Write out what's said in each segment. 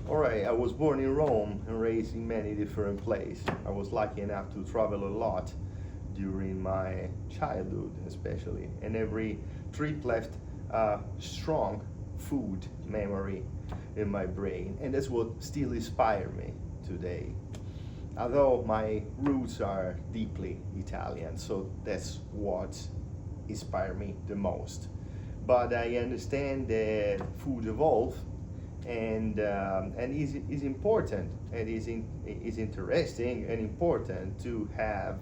All right, I was born in Rome and raised in many different places. I was lucky enough to travel a lot during my childhood, especially, and every trip left a strong food memory in my brain, and that's what still inspires me today. Although my roots are deeply Italian, so that's what inspires me the most. But I understand that food evolves and is important and is interesting and important to have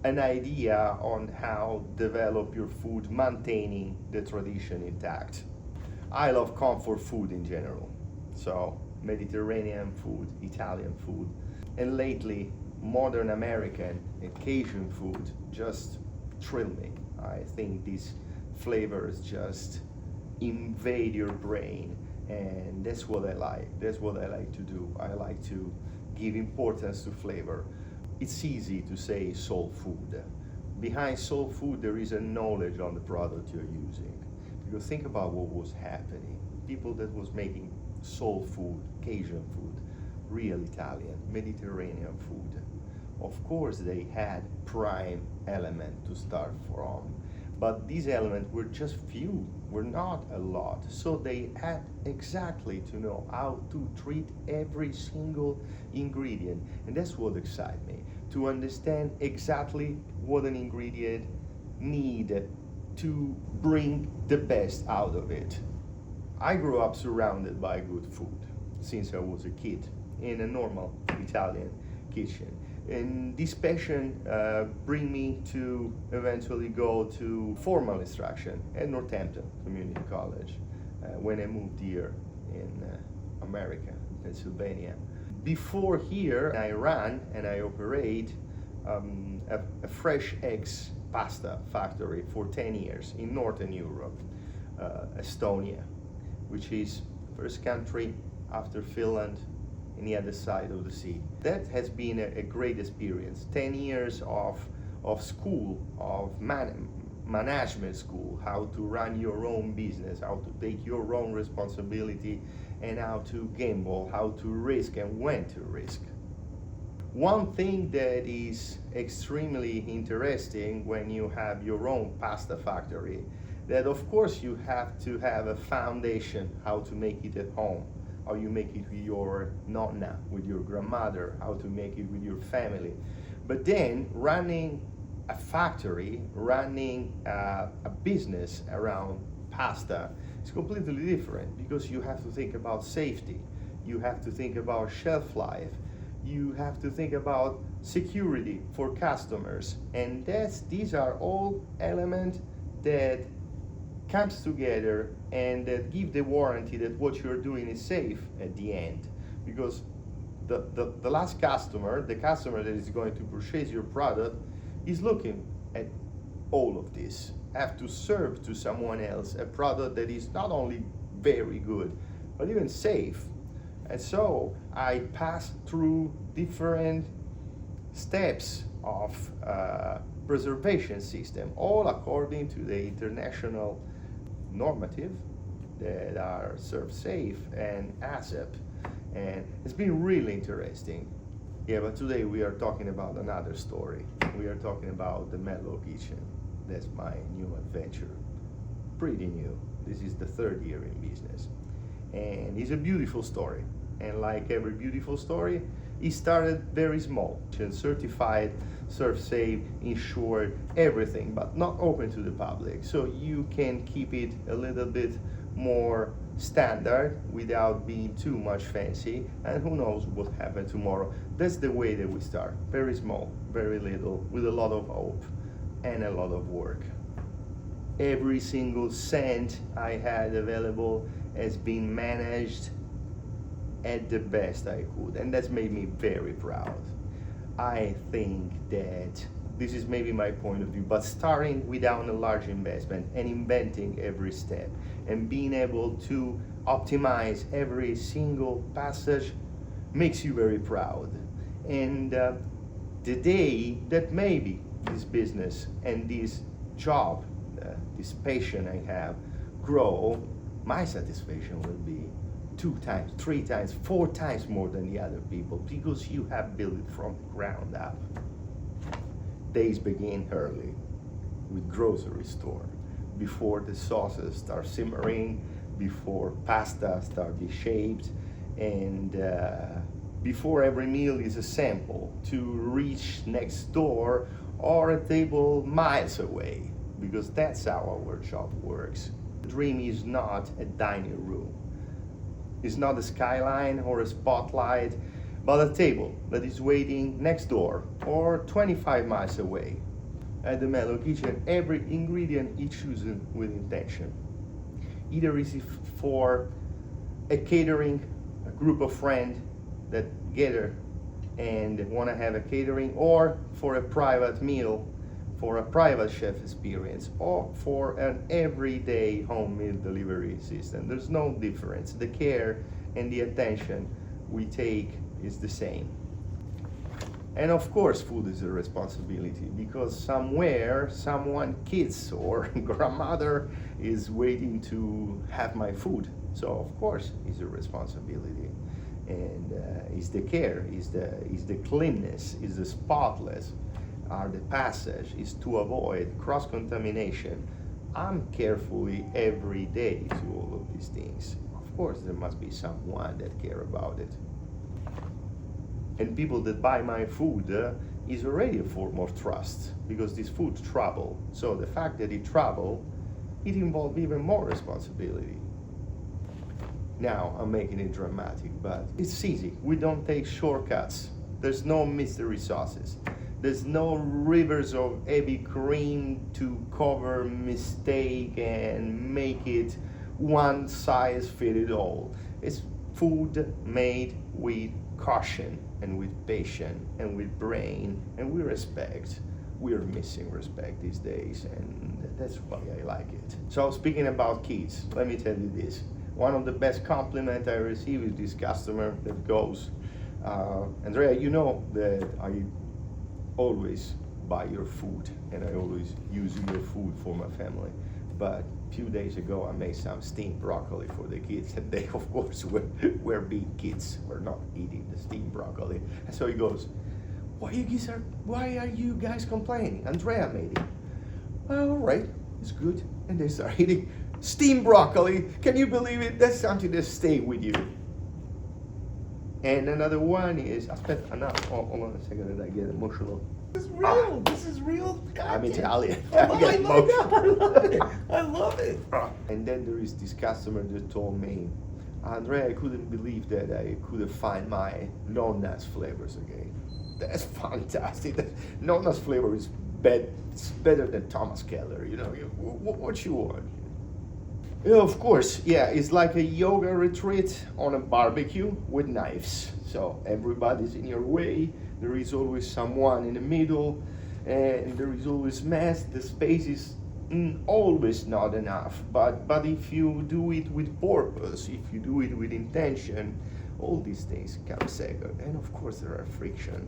an idea on how develop your food maintaining the tradition intact. I love comfort food in general, so Mediterranean food, Italian food, and lately modern American and Cajun food just thrill me. I think these flavors just invade your brain, and that's what I like. That's what I like to do. I like to give importance to flavor. It's easy to say soul food. Behind soul food, there is a knowledge on the product you're using. Because think about what was happening. People that was making soul food, Cajun food, real Italian, Mediterranean food. Of course, they had prime element to start from, but these elements were just few, were not a lot. So they had exactly to know how to treat every single ingredient. And that's what excites me, to understand exactly what an ingredient need to bring the best out of it. I grew up surrounded by good food since I was a kid in a normal Italian kitchen. And this passion bring me to eventually go to formal instruction at Northampton Community College when I moved here in America, Pennsylvania. Before here, I ran and I operate a fresh eggs pasta factory for 10 years in Northern Europe, Estonia, which is first country after Finland in the other side of the sea. That has been a great experience. 10 years of school, of management school, how to run your own business, how to take your own responsibility, and how to gamble, how to risk and when to risk. One thing that is extremely interesting when you have your own pasta factory, that of course you have to have a foundation how to make it at home, how you make it with your nonna, with your grandmother, how to make it with your family. But then running a factory, running a business around pasta is completely different, because you have to think about safety, you have to think about shelf life, you have to think about security for customers, and these are all elements that comes together and that give the warranty that what you're doing is safe at the end. Because the last customer, the customer that is going to purchase your product, is looking at all of this. Have to serve to someone else a product that is not only very good, but even safe. And so I passed through different steps of preservation system, all according to the international normative that are serve safe and ASAP. And it's been really interesting. Yeah, but today we are talking about another story. We are talking about the Mellow Kitchen. That's my new adventure. Pretty new. This is the third year in business. And it's a beautiful story. And like every beautiful story, it started very small. Certified, serve safe, insured, everything, but not open to the public. So you can keep it a little bit more standard without being too much fancy, and who knows what happens tomorrow. That's the way that we start. Very small, very little, with a lot of hope and a lot of work. Every single cent I had available has been managed at the best I could, and that's made me very proud. I think that this is maybe my point of view, but starting without a large investment and inventing every step and being able to optimize every single passage makes you very proud. And the day that maybe this business and this job, this passion I have, grow, my satisfaction will be 2 times, 3 times, 4 times more than the other people because you have built it from the ground up. Days begin early with grocery store, before the sauces start simmering, before pasta start be shaped, and before every meal is assembled to reach next door or a table miles away, because that's how our job works. The dream is not a dining room. It's not a skyline or a spotlight, but a table that is waiting next door or 25 miles away. At the Mellow Kitchen, every ingredient is chosen with intention. Either is it for a catering, a group of friends that gather and want to have a catering, or for a private meal, for a private chef experience, or for an everyday home meal delivery system. There's no difference. The care and the attention we take is the same. And of course, food is a responsibility, because somewhere, someone, kids or grandmother is waiting to have my food. So of course, it's a responsibility. And is the care, is the cleanness, is the spotless, are the passage, is to avoid cross-contamination. I'm carefully every day to all of these things. Of course, there must be someone that care about it. And people that buy my food is already a form of trust, because this food travel. So the fact that it travel, it involves even more responsibility. Now I'm making it dramatic, but it's easy. We don't take shortcuts. There's no mystery sauces. There's no rivers of heavy cream to cover mistake and make it one size fit it all. It's food made with caution and with patience and with brain and with respect. We're missing respect these days, and that's why I like it. So speaking about kids, let me tell you this. One of the best compliments I receive is this customer that goes, Andrea, you know that I always buy your food and I always use your food for my family. But a few days ago, I made some steamed broccoli for the kids, and they, of course, were big kids. Were not eating the steamed broccoli. And so he goes, why are you guys complaining? Andrea made it. Well, all right, it's good. And they start eating steamed broccoli. Can you believe it? That's something that stay with you. And another one is, hold on a second, that I get emotional. This is real. This is real. God, I'm Italian. I love it. I love it. And then there is this customer that told me, Andrea, I couldn't believe that I could find my nonna's flavors again. That's fantastic. Nonna's flavor is it's better than Thomas Keller. You know, what you want? Yeah, of course, yeah, it's like a yoga retreat on a barbecue with knives. So everybody's in your way. There is always someone in the middle, and there is always mess. The space is always not enough. But if you do it with purpose, if you do it with intention, all these things come second. And of course, there are friction.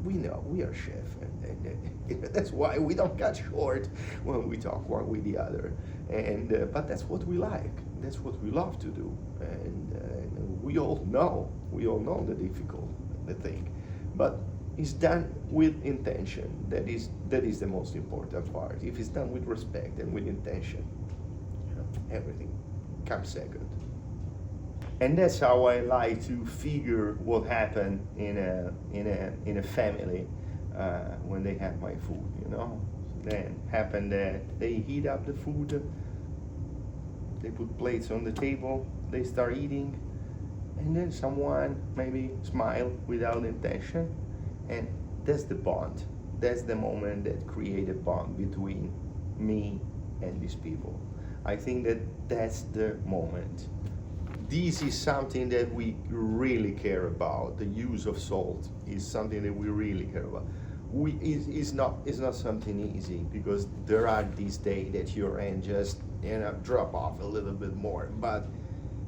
We know we are chefs, and that's why we don't cut short when we talk one with the other. But that's what we like. That's what we love to do. And we all know the difficult thing. But it's done with intention. That is the most important part. If it's done with respect and with intention, everything comes second. And that's how I like to figure what happened in a family when they have my food. Then happened that they heat up the food, they put plates on the table, they start eating. And then someone maybe smile without intention, and that's the bond. That's the moment that create a bond between me and these people. I think that's the moment. This is something that we really care about. The use of salt is something that we really care about. It's not something easy, because there are these days that your end just drop off a little bit more, but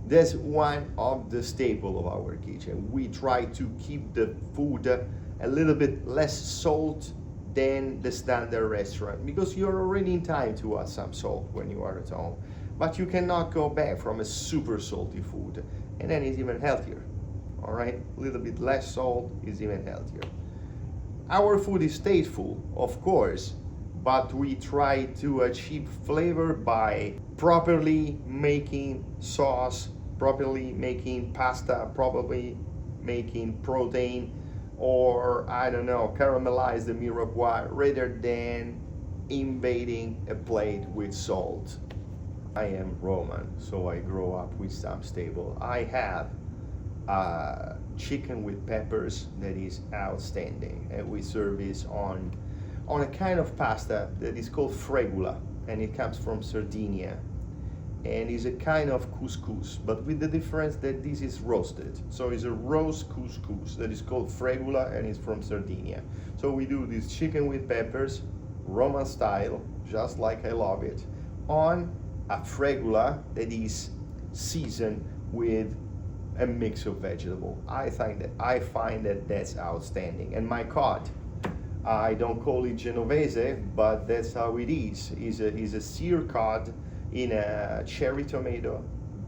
that's one of the staple of our kitchen. We try to keep the food a little bit less salt than the standard restaurant, because you're already in time to add some salt when you are at home. but you cannot go back from a super salty food, and then it's even healthier. All right, a little bit less salt is even healthier. Our food is tasteful, of course, but we try to achieve flavor by properly making sauce, properly making pasta, properly making protein, or I don't know, caramelize the mirepoix rather than invading a plate with salt. I am Roman, so I grow up with some stable. I have chicken with peppers that is outstanding, and we serve this on a kind of pasta that is called fregula, and it comes from Sardinia, and is a kind of couscous, but with the difference that this is roasted. So it's a roast couscous that is called fregula, and it's from Sardinia. So we do this chicken with peppers, Roman style, just like I love it, on a fregula that is seasoned with a mix of vegetable. I find that that's outstanding. And my cod, I don't call it Genovese, but that's how it is. Is a seared cod in a cherry tomato,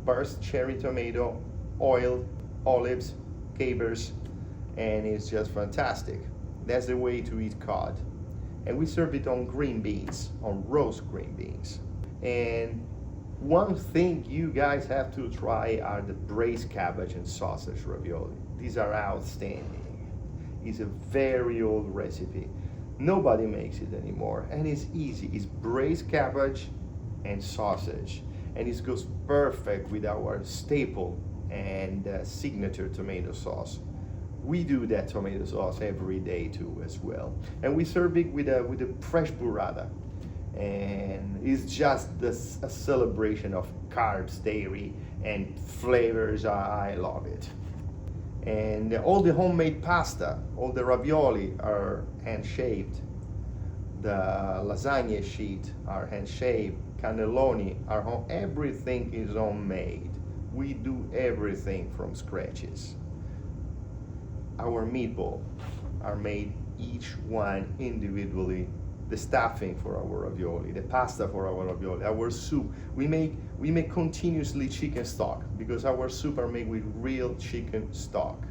burst cherry tomato, oil, olives, capers, and it's just fantastic. That's the way to eat cod. And we serve it on green beans, on roast green beans. And one thing you guys have to try are the braised cabbage and sausage ravioli. These are outstanding. It's a very old recipe. Nobody makes it anymore, and it's easy. It's braised cabbage and sausage, and it goes perfect with our staple and signature tomato sauce. We do that tomato sauce every day too as well, and we serve it with a fresh burrata, and it's just a celebration of carbs, dairy, and flavors. I love it. And all the homemade pasta, all the ravioli are hand-shaped. The lasagna sheet are hand-shaped. Cannelloni are everything is homemade. We do everything from scratches. Our meatballs are made each one individually. The stuffing for our ravioli, the pasta for our ravioli, our soup. We make continuously chicken stock because our soup are made with real chicken stock.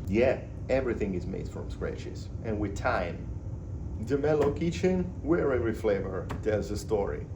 Yeah, everything is made from scratches and with time. The Mellow Kitchen, where every flavor tells a story.